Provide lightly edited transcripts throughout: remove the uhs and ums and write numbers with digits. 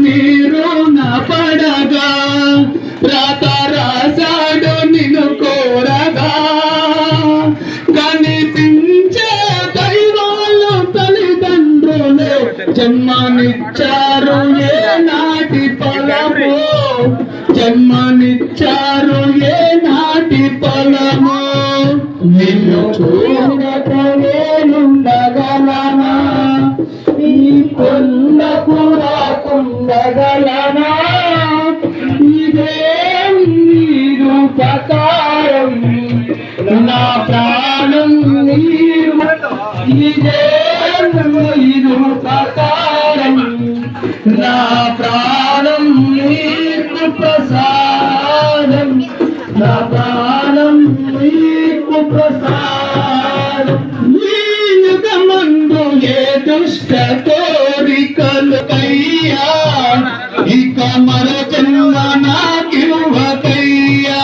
మీరు నా పడగా రాత రాశాడు నిన్ను కోరగా కనిపించే దైవాలు తల్లిదండ్రులే జన్మనిచ్చారు ఏ నాటి పొలము జన్మనిచ్చారు ఏ నాటి పొలము నిన్ను చూడగలనా ఈ కొండకు రాకుండగలనా ఇదే నీరు ప్రకారం నా ప్రాణం నీరు ఇదే నీరు ప్రకారం నా ప్రాణం నీకు ప్రసాదం నా ప్రాణం నీకు ప్రసాదం నీయుగమందు ఏ దుష్ట కోరికలు కయ్యా ఇక మరో జన్మ నాకివ్వకయ్యా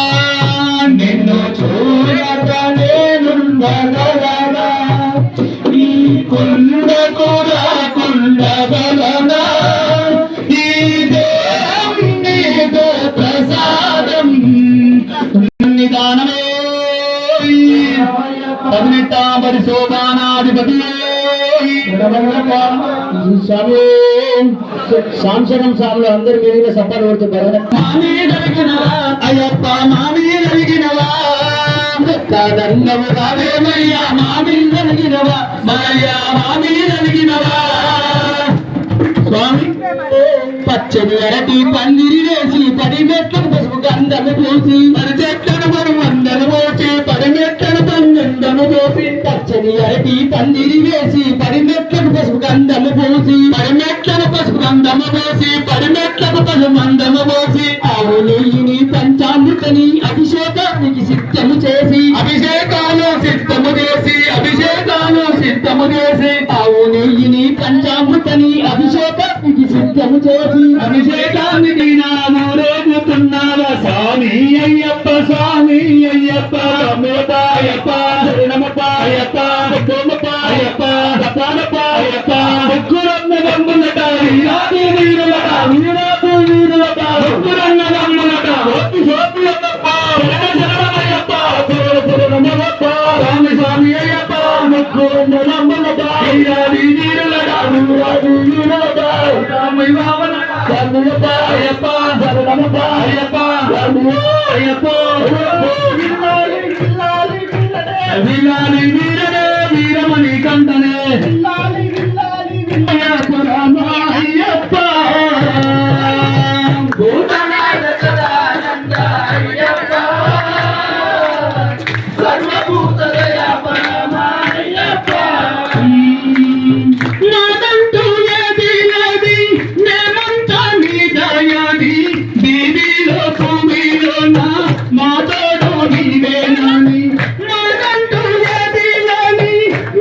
నిన్ను చూడక నేనుండగలనా ఈ కొండకు రాకుండగలనా ఈ దేహం నీదో ప్రసాదం నిదానమే పదినెట్టాంబరి శోభానాధిపతి సాంసరం సార్లు అందరు మీద సపాలు కొడుతున్నారు అయ్యప్ప మామీ జరిగినవా కాదన్నము కావేమయ్యా మామీ జరిగినవా మయ్యా మామీ జరిగినవా స్వామి పచ్చని అరటి పందిరి వేసి పడిమెట్లను పసుపు గంధము పోసి మరి చెట్లను మనం అందరు పోసి పడిమెట్లను గంధము పోసి పచ్చని అరటి పందిరి వేసి పడిమెట్లను పసుపు గంధము పోసి పడిమెట్లను పసుపు గంధము పోసి పడిమెట్లకు పసు మందము పోసి ఆవు నెయ్యిని పంచామృతని అభిషేకానికి సిద్ధము చేసి అభిషేకాలు సిద్ధము చేసి అభిషేకాలు సిద్ధము చేసి ఆవు నెయ్యిని పంచామృతని అభిషేకానికి సిద్ధము చేసి అభిషేకానికి నాము రేపుతున్నావా స్వామి అయ్యప్ప స్వామి అయ్యప్ప అయ్యప్ప శరణమపాయప్ప గోమపాయప్ప దపానపాయప్ప ముగ్గురన్న గమ్ములట వీరాది వీరులట వీరాదు వీరులట ముగ్గురన్న గమ్ములట ఒత్తి సోపులప్ప శరణమయ్యప్ప శరణమయ్యప్ప స్వామి స్వామి అయ్యప్ప ముగ్గురన్న గమ్ములట వీరాది వీరులట వీరాదు వీరులట రామయ్య వావనట శరణమపాయప్ప శరణమపాయప్ప అయ్యప్ప విల్లాలి వీరనే వీరమణి కంటనే అయ్యప్ప భూతనాథ సదానంద అయ్యప్ప సర్వభూత దయా పరమ అయ్యప్ప నాదంటూ ఏది లేది నేమంతా నీ దయాది దీవిలో భూమిలో నా మాతోడు నీవేనని నాదంటూ ఏది లేని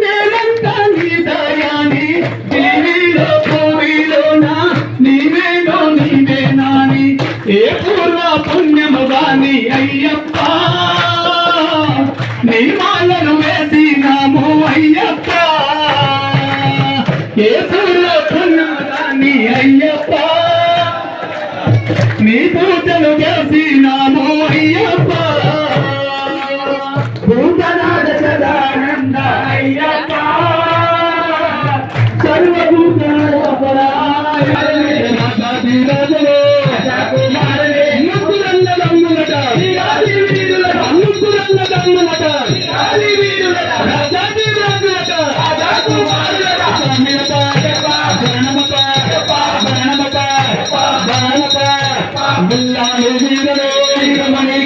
నేమంతా నీ దయాని దీవిలో భూమిలో నా నీవేనో నీవేనాని ఏ పూర్వ పుణ్యము గాని అయ్యప్ప నీ మాలను వేసినాము అయ్యప్ప ఏ పూర్వ పుణ్యము గాని అయ్యప్ప నీ పూజలు చేసినాము అయ్యప్ప భూతనాథ సదానంద అయ్యప్ప సర్వభూత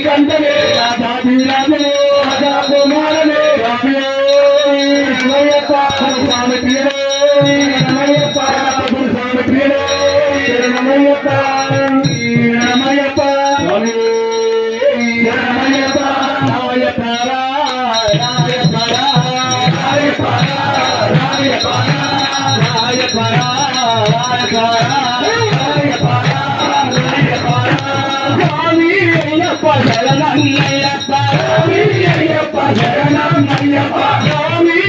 కంటనే రాజాధిరాజనే రాజా కుమారనే రమయ్యప్ప స్వామి ప్రియో రమయ్యప్ప స్వామి ప్రియో రమయ్యప్ప రమయ్యప్ప స్వామి రమయ్యప్ప రాయప్ప రాయప్ప రాయప్ప రాయప్ప రాయప్ప శరణమయ్యప్ప అయ్యప్ప శరణమయ్యప్ప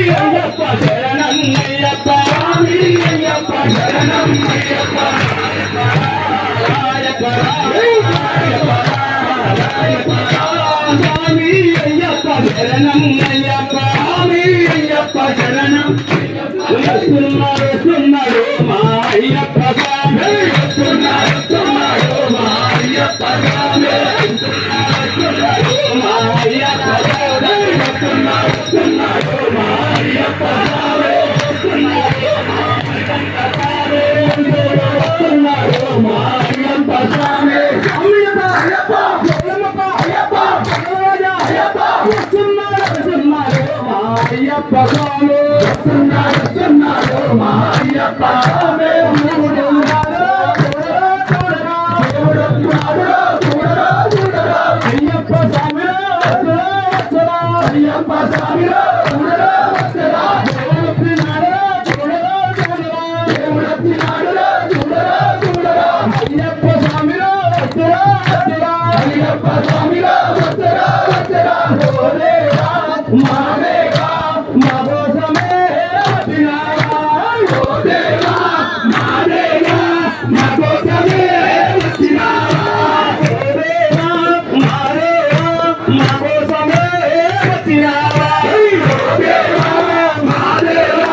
అయ్యప్ప శరణమయ్యప్ప అయ్యప్ప శరణమయ్యప్ప రాయప్ప స్వామి అయ్యప్ప శరణమయ్యప్ప అయ్యప్ప శరణం వస్తున్నాడు మా అయ్యప్ప స్వామి వస్తున్నాడు మా అయ్యప్ప స్వామి మా అయ్యప్ప స్వామి వస్తున్నాడు మా అయ్యప్ప స్వామి వస్తున్నాడు మా అయ్యప్ప స్వామి అయ్యప్ప అయ్యప్ప అయ్యప్ప వస్తున్నాడు మా అయ్యప్ప స్వామి వస్తున్నాడు మా అయ్యప్ప స్వామి అయ్యప్ప స్వామి అయ్యప్ప స్వామి అయ్యప్ప స్వామి మాదేవా మా కోసమే వచ్చినావా ఓ దేవా మాదేవా మా కోసమే వచ్చినావా ఓ దేవా మాదేవా మా కోసమే వచ్చినావా ఓ దేవా మాదేవా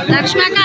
లక్ష్మక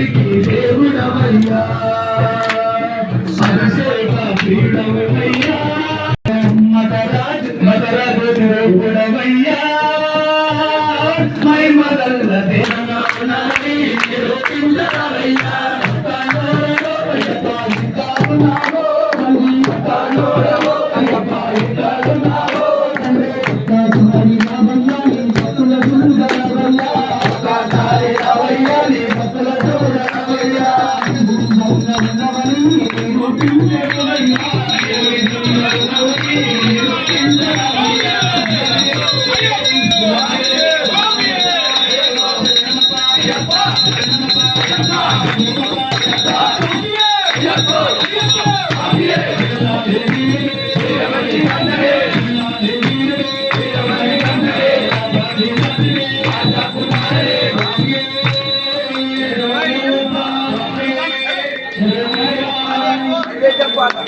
అందరికీ దేవుడవయ్యా మనసేవ పీడవయ్యా మదరాజు దేవుడవయ్యా మై మదల్ల దేవనామని నిరూపించవయ్యా చెప్పాలి